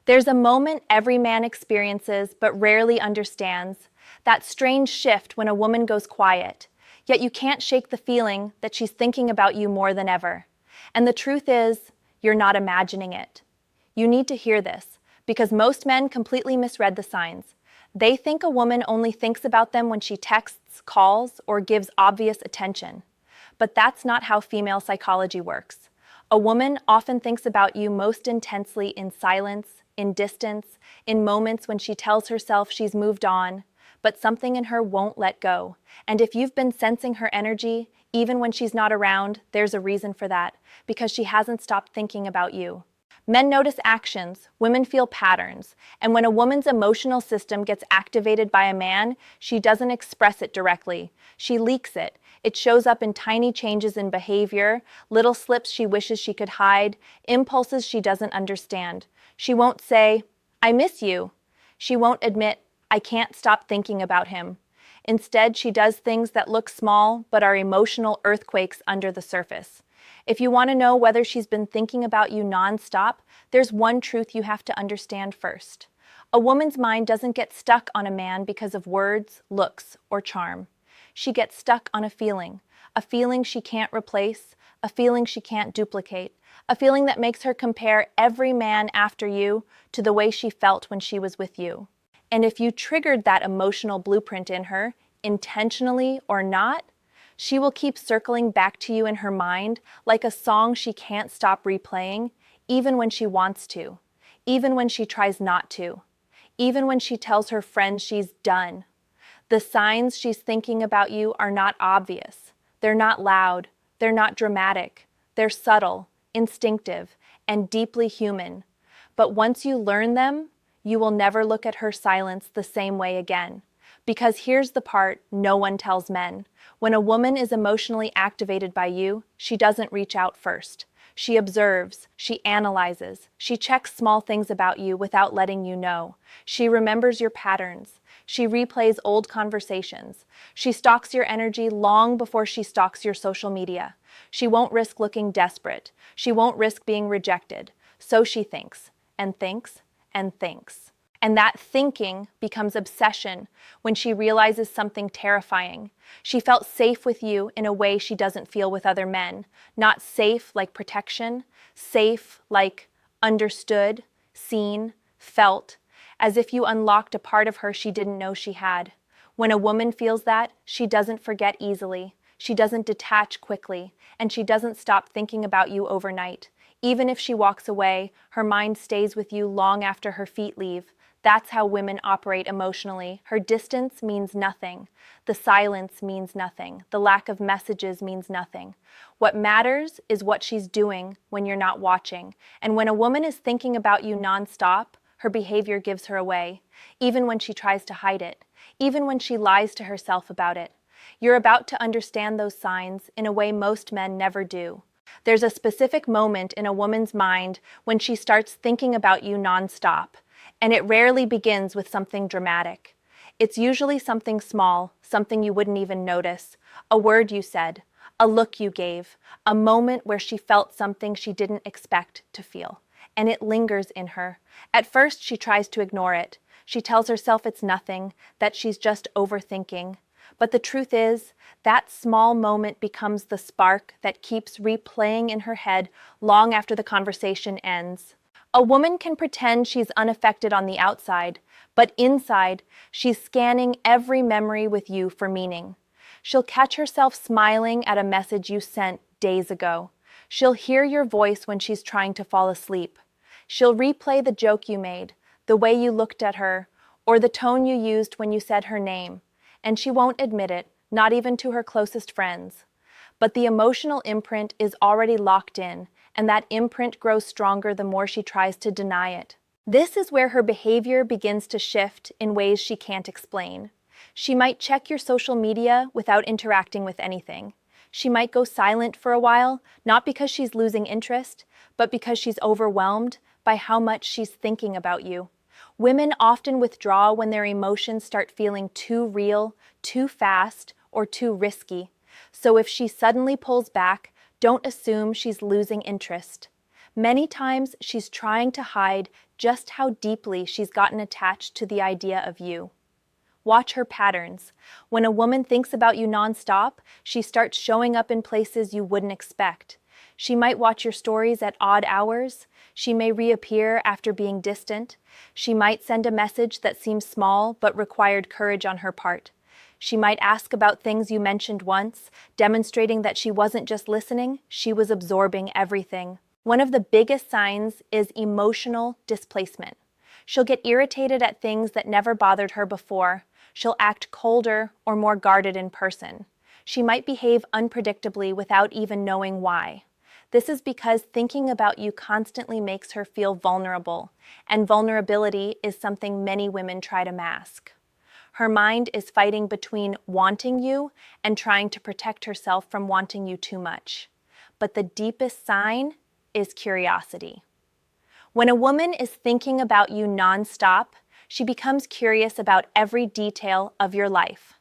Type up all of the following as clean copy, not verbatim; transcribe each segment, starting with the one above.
There's a moment every man experiences but rarely understands, that strange shift when a woman goes quiet, yet you can't shake the feeling that she's thinking about you more than ever. And the truth is, you're not imagining it. You need to hear this, because most men completely misread the signs. They think a woman only thinks about them when she texts, calls, or gives obvious attention. But that's not how female psychology works. A woman often thinks about you most intensely in silence, in distance, in moments when she tells herself she's moved on, but something in her won't let go. And if you've been sensing her energy, even when she's not around, there's a reason for that, because she hasn't stopped thinking about you. Men notice actions, women feel patterns, and when a woman's emotional system gets activated by a man, she doesn't express it directly. She leaks it. It shows up in tiny changes in behavior, little slips she wishes she could hide, impulses she doesn't understand. She won't say, "I miss you." She won't admit, "I can't stop thinking about him." Instead, she does things that look small but are emotional earthquakes under the surface. If you want to know whether she's been thinking about you nonstop, there's one truth you have to understand first. A woman's mind doesn't get stuck on a man because of words, looks, or charm. She gets stuck on a feeling she can't replace, a feeling she can't duplicate, a feeling that makes her compare every man after you to the way she felt when she was with you. And if you triggered that emotional blueprint in her, intentionally or not, she will keep circling back to you in her mind like a song she can't stop replaying, even when she wants to, even when she tries not to, even when she tells her friends she's done. The signs she's thinking about you are not obvious. They're not loud. They're not dramatic. They're subtle, instinctive, and deeply human. But once you learn them, you will never look at her silence the same way again. Because here's the part no one tells men. When a woman is emotionally activated by you, she doesn't reach out first. She observes, she analyzes, she checks small things about you without letting you know. She remembers your patterns. She replays old conversations. She stalks your energy long before she stalks your social media. She won't risk looking desperate. She won't risk being rejected. So she thinks, and thinks, and thinks. And that thinking becomes obsession when she realizes something terrifying. She felt safe with you in a way she doesn't feel with other men. Not safe like protection, safe like understood, seen, felt, as if you unlocked a part of her she didn't know she had. When a woman feels that, she doesn't forget easily, she doesn't detach quickly, and she doesn't stop thinking about you overnight. Even if she walks away, her mind stays with you long after her feet leave. That's how women operate emotionally. Her distance means nothing. The silence means nothing. The lack of messages means nothing. What matters is what she's doing when you're not watching. And when a woman is thinking about you nonstop, her behavior gives her away, even when she tries to hide it, even when she lies to herself about it. You're about to understand those signs in a way most men never do. There's a specific moment in a woman's mind when she starts thinking about you nonstop. And it rarely begins with something dramatic. It's usually something small, something you wouldn't even notice, a word you said, a look you gave, a moment where she felt something she didn't expect to feel. And it lingers in her. At first, she tries to ignore it. She tells herself it's nothing, that she's just overthinking. But the truth is, that small moment becomes the spark that keeps replaying in her head long after the conversation ends. A woman can pretend she's unaffected on the outside, but inside, she's scanning every memory with you for meaning. She'll catch herself smiling at a message you sent days ago. She'll hear your voice when she's trying to fall asleep. She'll replay the joke you made, the way you looked at her, or the tone you used when you said her name. And she won't admit it, not even to her closest friends. But the emotional imprint is already locked in, and that imprint grows stronger the more she tries to deny it. This is where her behavior begins to shift in ways she can't explain. She might check your social media without interacting with anything. She might go silent for a while, not because she's losing interest, but because she's overwhelmed by how much she's thinking about you. Women often withdraw when their emotions start feeling too real, too fast, or too risky. So if she suddenly pulls back, don't assume she's losing interest. Many times she's trying to hide just how deeply she's gotten attached to the idea of you. Watch her patterns. When a woman thinks about you nonstop, she starts showing up in places you wouldn't expect. She might watch your stories at odd hours. She may reappear after being distant. She might send a message that seems small but required courage on her part. She might ask about things you mentioned once, demonstrating that she wasn't just listening, she was absorbing everything. One of the biggest signs is emotional displacement. She'll get irritated at things that never bothered her before. She'll act colder or more guarded in person. She might behave unpredictably without even knowing why. This is because thinking about you constantly makes her feel vulnerable, and vulnerability is something many women try to mask. Her mind is fighting between wanting you and trying to protect herself from wanting you too much. But the deepest sign is curiosity. When a woman is thinking about you nonstop, she becomes curious about every detail of your life.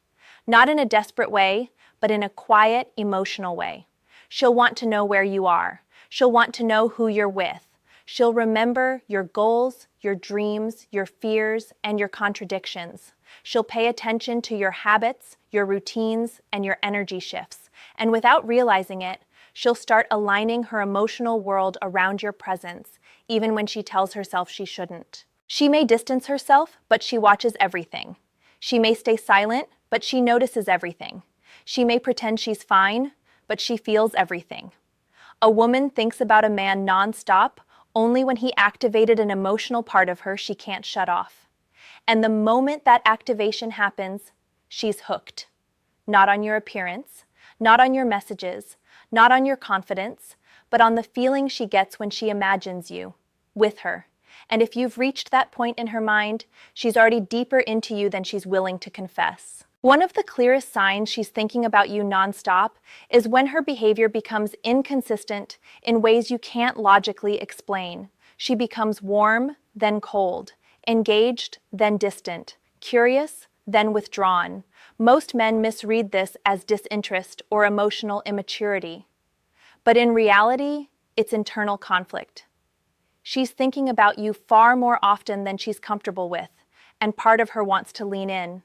Not in a desperate way, but in a quiet, emotional way. She'll want to know where you are. She'll want to know who you're with. She'll remember your goals, your dreams, your fears, and your contradictions. She'll pay attention to your habits, your routines, and your energy shifts. And without realizing it, she'll start aligning her emotional world around your presence, even when she tells herself she shouldn't. She may distance herself, but she watches everything. She may stay silent, but she notices everything. She may pretend she's fine, but she feels everything. A woman thinks about a man nonstop only when he activated an emotional part of her she can't shut off. And the moment that activation happens, she's hooked. Not on your appearance, not on your messages, not on your confidence, but on the feeling she gets when she imagines you, with her. And if you've reached that point in her mind, she's already deeper into you than she's willing to confess. One of the clearest signs she's thinking about you nonstop is when her behavior becomes inconsistent in ways you can't logically explain. She becomes warm, then cold, engaged, then distant, curious, then withdrawn. Most men misread this as disinterest or emotional immaturity. But in reality, it's internal conflict. She's thinking about you far more often than she's comfortable with, and part of her wants to lean in,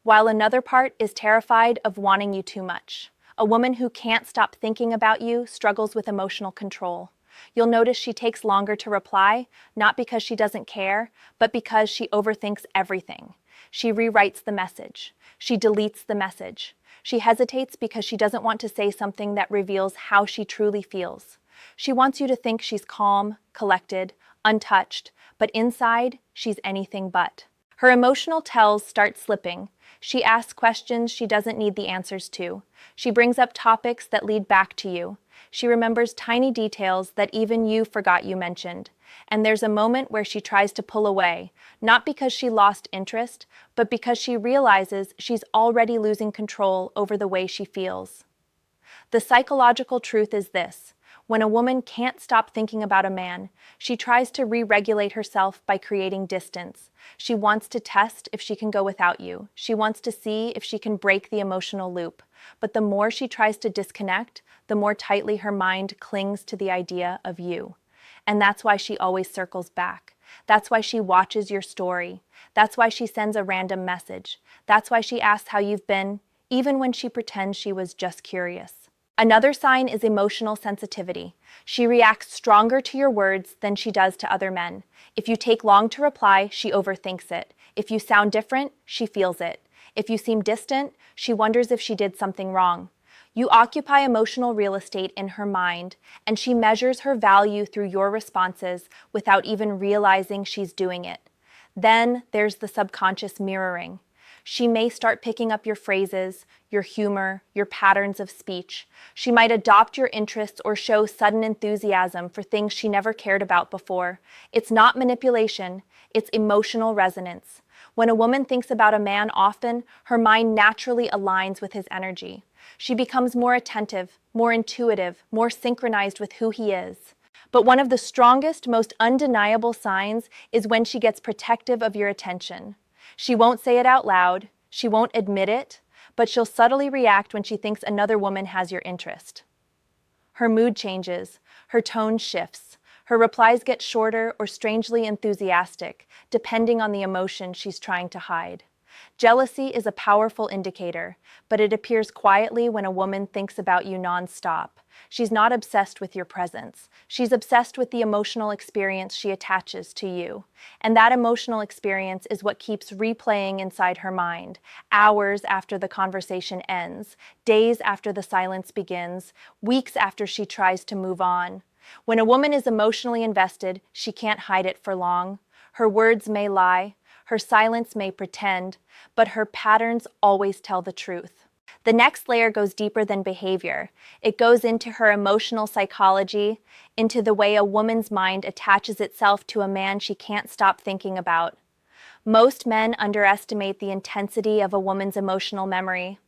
while another part is terrified of wanting you too much. A woman who can't stop thinking about you struggles with emotional control. You'll notice she takes longer to reply, not because she doesn't care, but because she overthinks everything. She rewrites the message. She deletes the message. She hesitates because she doesn't want to say something that reveals how she truly feels. She wants you to think she's calm, collected, untouched, but inside, she's anything but. Her emotional tells start slipping. She asks questions she doesn't need the answers to. She brings up topics that lead back to you. She remembers tiny details that even you forgot you mentioned. And there's a moment where she tries to pull away, not because she lost interest, but because she realizes she's already losing control over the way she feels. The psychological truth is this: when a woman can't stop thinking about a man, she tries to re-regulate herself by creating distance. She wants to test if she can go without you. She wants to see if she can break the emotional loop. But the more she tries to disconnect, the more tightly her mind clings to the idea of you. And that's why she always circles back. That's why she watches your story. That's why she sends a random message. That's why she asks how you've been, even when she pretends she was just curious. Another sign is emotional sensitivity. She reacts stronger to your words than she does to other men. If you take long to reply, she overthinks it. If you sound different, she feels it. If you seem distant, she wonders if she did something wrong. You occupy emotional real estate in her mind, and she measures her value through your responses without even realizing she's doing it. Then there's the subconscious mirroring. She may start picking up your phrases, your humor, your patterns of speech. She might adopt your interests or show sudden enthusiasm for things she never cared about before. It's not manipulation, it's emotional resonance. When a woman thinks about a man often, her mind naturally aligns with his energy. She becomes more attentive, more intuitive, more synchronized with who he is. But one of the strongest, most undeniable signs is when she gets protective of your attention. She won't say it out loud, she won't admit it, but she'll subtly react when she thinks another woman has your interest. Her mood changes, her tone shifts, Her replies get shorter or strangely enthusiastic, depending on the emotion she's trying to hide. Jealousy is a powerful indicator, but it appears quietly when a woman thinks about you nonstop. She's not obsessed with your presence. She's obsessed with the emotional experience she attaches to you. And that emotional experience is what keeps replaying inside her mind, hours after the conversation ends, days after the silence begins, weeks after she tries to move on. When a woman is emotionally invested, she can't hide it for long. Her words may lie, her silence may pretend, but her patterns always tell the truth. The next layer goes deeper than behavior. It goes into her emotional psychology, into the way a woman's mind attaches itself to a man she can't stop thinking about. Most men underestimate the intensity of a woman's emotional memory.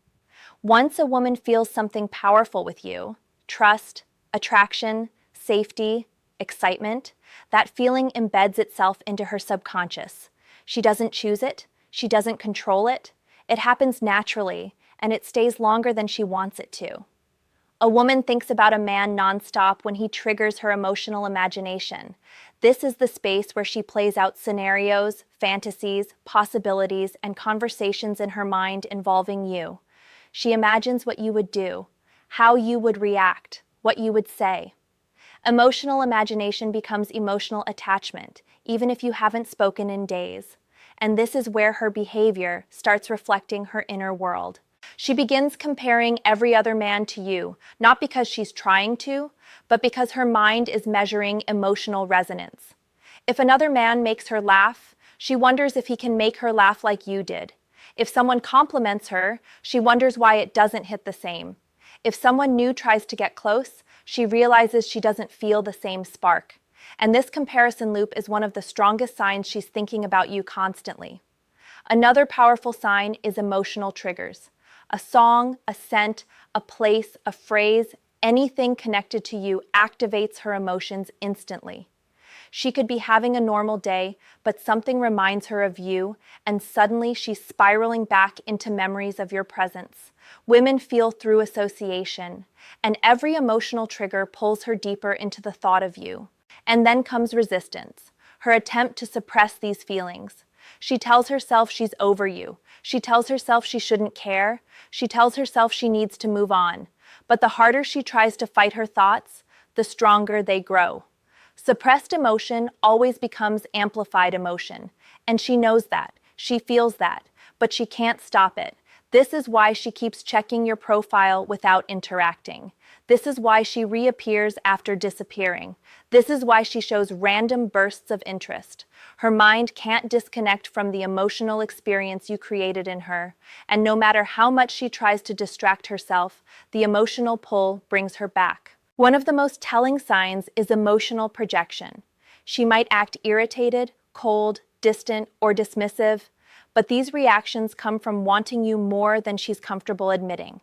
Once a woman feels something powerful with you, trust, attraction, safety, excitement, that feeling embeds itself into her subconscious. She doesn't choose it, she doesn't control it. It happens naturally, and it stays longer than she wants it to. A woman thinks about a man nonstop when he triggers her emotional imagination. This is the space where she plays out scenarios, fantasies, possibilities, and conversations in her mind involving you. She imagines what you would do, how you would react, what you would say. Emotional imagination becomes emotional attachment, even if you haven't spoken in days. And this is where her behavior starts reflecting her inner world. She begins comparing every other man to you, not because she's trying to, but because her mind is measuring emotional resonance. If another man makes her laugh, she wonders if he can make her laugh like you did. If someone compliments her, she wonders why it doesn't hit the same. If someone new tries to get close, she realizes she doesn't feel the same spark. And this comparison loop is one of the strongest signs she's thinking about you constantly. Another powerful sign is emotional triggers. A song, a scent, a place, a phrase, anything connected to you activates her emotions instantly. She could be having a normal day, but something reminds her of you, and suddenly she's spiraling back into memories of your presence. Women feel through association, and every emotional trigger pulls her deeper into the thought of you. And then comes resistance, her attempt to suppress these feelings. She tells herself she's over you. She tells herself she shouldn't care. She tells herself she needs to move on. But the harder she tries to fight her thoughts, the stronger they grow. Suppressed emotion always becomes amplified emotion, and she knows that. She feels that, but she can't stop it. This is why she keeps checking your profile without interacting. This is why she reappears after disappearing. This is why she shows random bursts of interest. Her mind can't disconnect from the emotional experience you created in her, and no matter how much she tries to distract herself, the emotional pull brings her back. One of the most telling signs is emotional projection. She might act irritated, cold, distant, or dismissive, but these reactions come from wanting you more than she's comfortable admitting.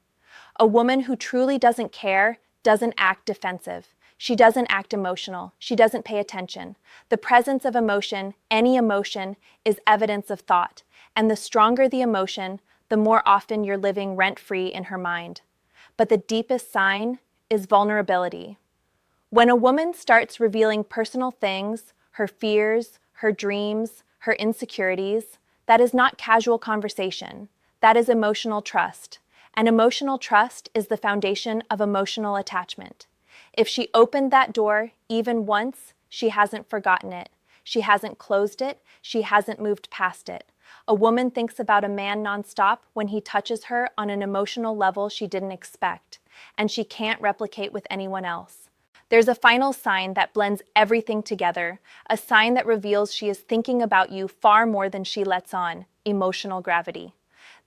A woman who truly doesn't care doesn't act defensive. She doesn't act emotional. She doesn't pay attention. The presence of emotion, any emotion, is evidence of thought. And the stronger the emotion, the more often you're living rent-free in her mind. But the deepest sign is vulnerability. When a woman starts revealing personal things, her fears, her dreams, her insecurities, that is not casual conversation. That is emotional trust. And emotional trust is the foundation of emotional attachment. If she opened that door even once, she hasn't forgotten it. She hasn't closed it. She hasn't moved past it. A woman thinks about a man nonstop when he touches her on an emotional level she didn't expect, and she can't replicate with anyone else. There's a final sign that blends everything together, a sign that reveals she is thinking about you far more than she lets on: emotional gravity.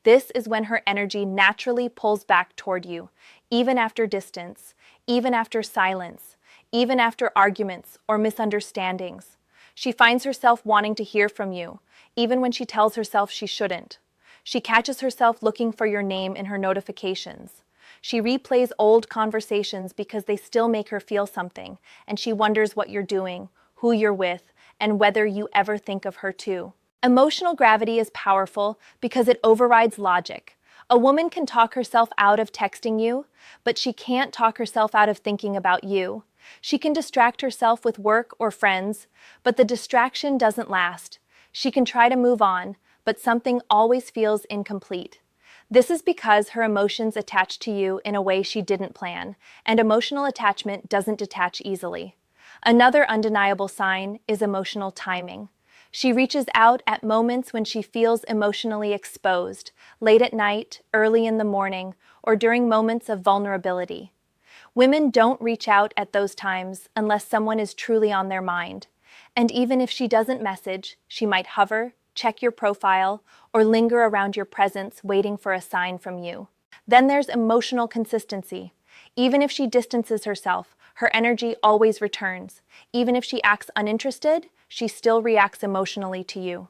This is when her energy naturally pulls back toward you, even after distance, even after silence, even after arguments or misunderstandings. She finds herself wanting to hear from you, even when she tells herself she shouldn't. She catches herself looking for your name in her notifications. She replays old conversations because they still make her feel something, and she wonders what you're doing, who you're with, and whether you ever think of her too. Emotional gravity is powerful because it overrides logic. A woman can talk herself out of texting you, but she can't talk herself out of thinking about you. She can distract herself with work or friends, but the distraction doesn't last. She can try to move on, but something always feels incomplete. This is because her emotions attach to you in a way she didn't plan, and emotional attachment doesn't detach easily. Another undeniable sign is emotional timing. She reaches out at moments when she feels emotionally exposed, late at night, early in the morning, or during moments of vulnerability. Women don't reach out at those times unless someone is truly on their mind. And even if she doesn't message, she might hover, check your profile, or linger around your presence waiting for a sign from you. Then there's emotional consistency. Even if she distances herself, her energy always returns. Even if she acts uninterested, she still reacts emotionally to you.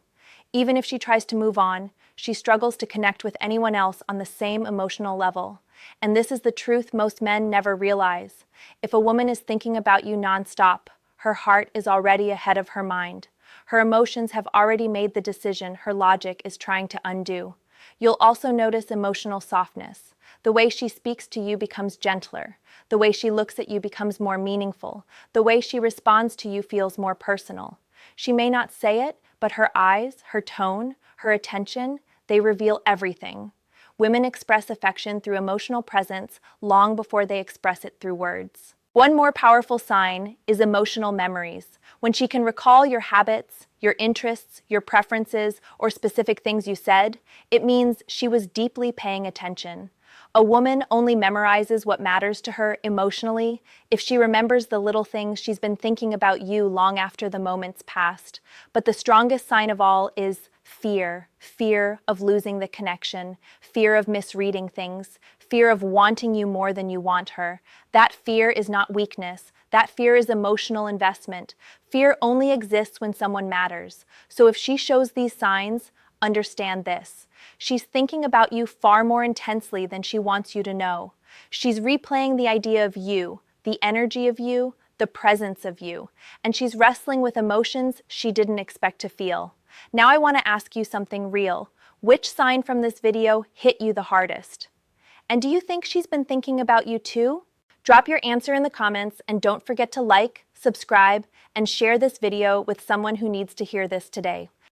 Even if she tries to move on, she struggles to connect with anyone else on the same emotional level. And this is the truth most men never realize. If a woman is thinking about you nonstop, her heart is already ahead of her mind. Her emotions have already made the decision her logic is trying to undo. You'll also notice emotional softness. The way she speaks to you becomes gentler. The way she looks at you becomes more meaningful. The way she responds to you feels more personal. She may not say it, but her eyes, her tone, her attention, they reveal everything. Women express affection through emotional presence long before they express it through words. One more powerful sign is emotional memories. When she can recall your habits, your interests, your preferences, or specific things you said, it means she was deeply paying attention. A woman only memorizes what matters to her emotionally if she remembers the little things she's been thinking about you long after the moment's passed. But the strongest sign of all is fear. Fear of losing the connection, fear of misreading things, fear of wanting you more than you want her. That fear is not weakness. That fear is emotional investment. Fear only exists when someone matters. So if she shows these signs, understand this. She's thinking about you far more intensely than she wants you to know. She's replaying the idea of you, the energy of you, the presence of you, and she's wrestling with emotions she didn't expect to feel. Now I want to ask you something real. Which sign from this video hit you the hardest? And do you think she's been thinking about you too? Drop your answer in the comments and don't forget to like, subscribe, and share this video with someone who needs to hear this today.